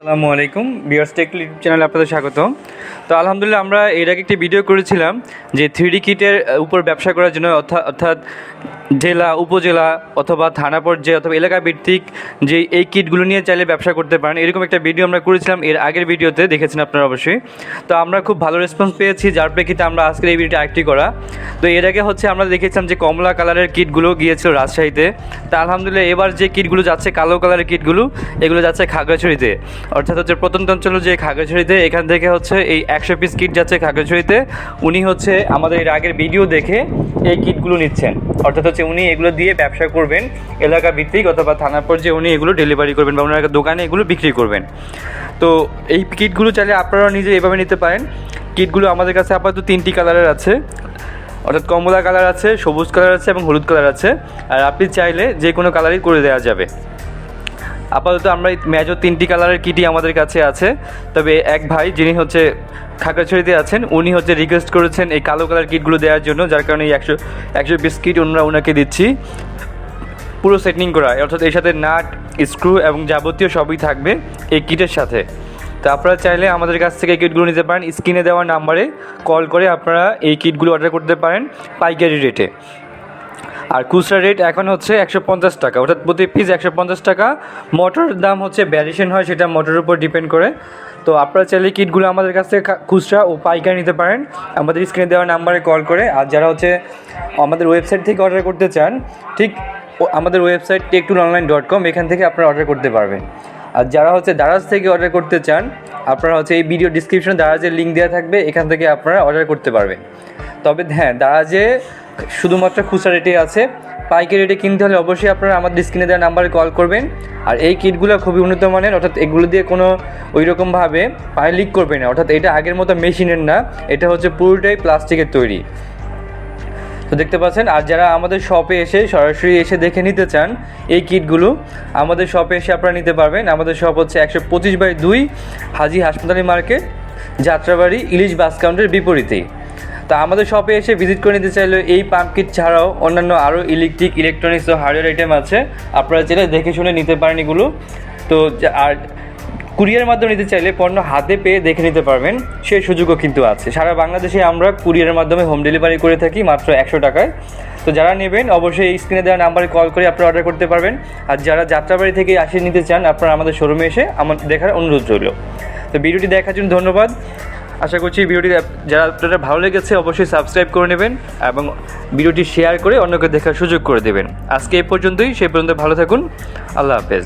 আসসালামু আলাইকুম viewers টেকটুল YouTube চ্যানেলে আপনাদের স্বাগত। তো আলহামদুলিল্লাহ আমরা এর আগে একটি ভিডিও করেছিলাম যে 3D কিটের উপর ব্যবসা করার জন্য অর্থাৎ জেলা উপজেলা অথবা থানা পর্যায়ে অথবা এলাকা ভিত্তিক যে এই কিটগুলো নিয়ে চাইলে ব্যবসা করতে পারেন, এরকম একটা ভিডিও আমরা করেছিলাম এর আগের ভিডিওতে, দেখেছেন আপনারা অবশ্যই। তো আমরা খুব ভালো রেসপন্স পেয়েছি, যার প্রেক্ষিতে আমরা আজকের এই ভিডিওটা আরেকটি করা। তো এর আগে আমরা দেখেছিলাম যে কমলা কালারের কিটগুলো গিয়েছিল রাজশাহীতে। তা আলহামদুলিল্লাহ এবার যে কিটগুলো যাচ্ছে কালো কালারের কিটগুলো, এগুলো যাচ্ছে খাগড়াছড়িতে, অর্থাৎ প্রত্যন্ত অঞ্চলের যে খাগড়াছড়িতে, এখান থেকে এই 100 পিস কিট যাচ্ছে খাগড়াছড়িতে। উনি আমাদের এর আগের ভিডিও দেখে এই কিটগুলো নিচ্ছেন, অর্থাৎ উনি এগুলো দিয়ে ব্যবসা করবেন এলাকা ভিত্তিক অথবা থানা পর্যায়ে উনি এগুলো ডেলিভারি করবেন বা ওনার দোকানে এগুলো বিক্রি করবেন। তো এই কিটগুলো চাইলে আপনারাও নিজে এভাবে নিতে পারেন। কিটগুলো আমাদের কাছে আপাতত 3টি কালারের আছে, অর্থাৎ কমলা কালার আছে, সবুজ কালার আছে এবং হলুদ কালার আছে। আর আপনি চাইলে যে কোনো কালারই করে দেওয়া যাবে। আপাতত আমরা মেজর 3টি কালারের কিটই আমাদের কাছে আছে। তবে এক ভাই যিনি খাগড়াছড়িতে আছেন, উনি রিকোয়েস্ট করেছেন এই কালো কালার কিটগুলো দেওয়ার জন্য, যার কারণে এই 100 পিস কিট ওনাকে দিচ্ছি পুরো সেটিং করা, অর্থাৎ এর সাথে নাট স্ক্রু এবং যাবতীয় সবই থাকবে এই কিটের সাথে। তো আপনারা চাইলে আমাদের কাছ থেকে এই কিটগুলো নিতে পারেন। স্ক্রিনে দেওয়া নাম্বারে কল করে আপনারা এই কিটগুলো অর্ডার করতে পারেন পাইকারি রেটে। আর খুচরা রেট এখন 150 টাকা, অর্থাৎ প্রতি পিস 150 টাকা। মোটরের দাম ভ্যারিয়েশন হয়, সেটা মোটরের উপর ডিপেন্ড করে। তো আপনারা চাইলে কিটগুলো আমাদের কাছ থেকে খুচরা ও পাইকারি নিতে পারেন আমাদের স্ক্রিনে দেওয়া নাম্বারে কল করে। আর যারা আমাদের ওয়েবসাইট থেকে অর্ডার করতে চান, ঠিক আমাদের ওয়েবসাইট techtoolonline.com, এখান থেকে আপনারা অর্ডার করতে পারবেন। আর যারা দারাজ থেকে অর্ডার করতে চান, আপনারা এই ভিডিও ডিসক্রিপশনে দারাজের লিঙ্ক দেওয়া থাকবে, এখান থেকে আপনারা অর্ডার করতে পারবেন। তবে হ্যাঁ, দারাজে শুধুমাত্র খুচরা রেটে আছে, পাইকারি রেটে কিনতে হলে অবশ্যই আপনারা আমাদের স্ক্রিনে দেওয়া নাম্বারে কল করবেন। আর এই কিটগুলো খুবই উন্নত মানের, অর্থাৎ এগুলো দিয়ে কোনো ওইরকমভাবে পায়ে লিক করবে না, অর্থাৎ এটা আগের মতো মেশিনের না, এটা পুরোটাই প্লাস্টিকের তৈরি। তো দেখতে পাচ্ছেন। আর যারা আমাদের শপে সরাসরি এসে দেখে নিতে চান এই কিটগুলো, আমাদের শপে এসে আপনারা নিতে পারবেন। আমাদের শপ 125/2 হাজি হাসপাতালি মার্কেট, যাত্রাবাড়ি ইলিশ বাস কাউন্টারের বিপরীতেই। তা আমাদের শপে এসে ভিজিট করে নিতে চাইলে এই পাম্প কিট ছাড়াও অন্যান্য আরও ইলেকট্রনিক্স ও হার্ডওয়্যার আইটেম আছে, আপনারা চাইলে দেখে শুনে নিতে পারেন এগুলো। তো আর কুরিয়ারের মাধ্যমে নিতে চাইলে পণ্য হাতে পেয়ে দেখে নিতে পারবেন, সেই সুযোগও কিন্তু আছে। সারা বাংলাদেশে আমরা কুরিয়ারের মাধ্যমে হোম ডেলিভারি করে থাকি মাত্র 100 টাকায়। তো যারা নেবেন অবশ্যই এই স্ক্রিনে দেওয়া নাম্বারে কল করে আপনারা অর্ডার করতে পারবেন। আর যারা যাত্রাবাড়ি থেকে আসে নিতে চান, আপনারা আমাদের শোরুমে এসে আমাদের দেখার অনুরোধ রইল। তো ভিডিওটি দেখার জন্য ধন্যবাদ। আশা করছি ভিডিওটি যারা আপনাদের ভালো লেগেছে অবশ্যই সাবস্ক্রাইব করে নেবেন এবং ভিডিওটি শেয়ার করে অন্যকে দেখার সুযোগ করে দেবেন। আজকে এই পর্যন্তই, সেই পর্যন্ত ভালো থাকুন। আল্লাহ হাফেজ।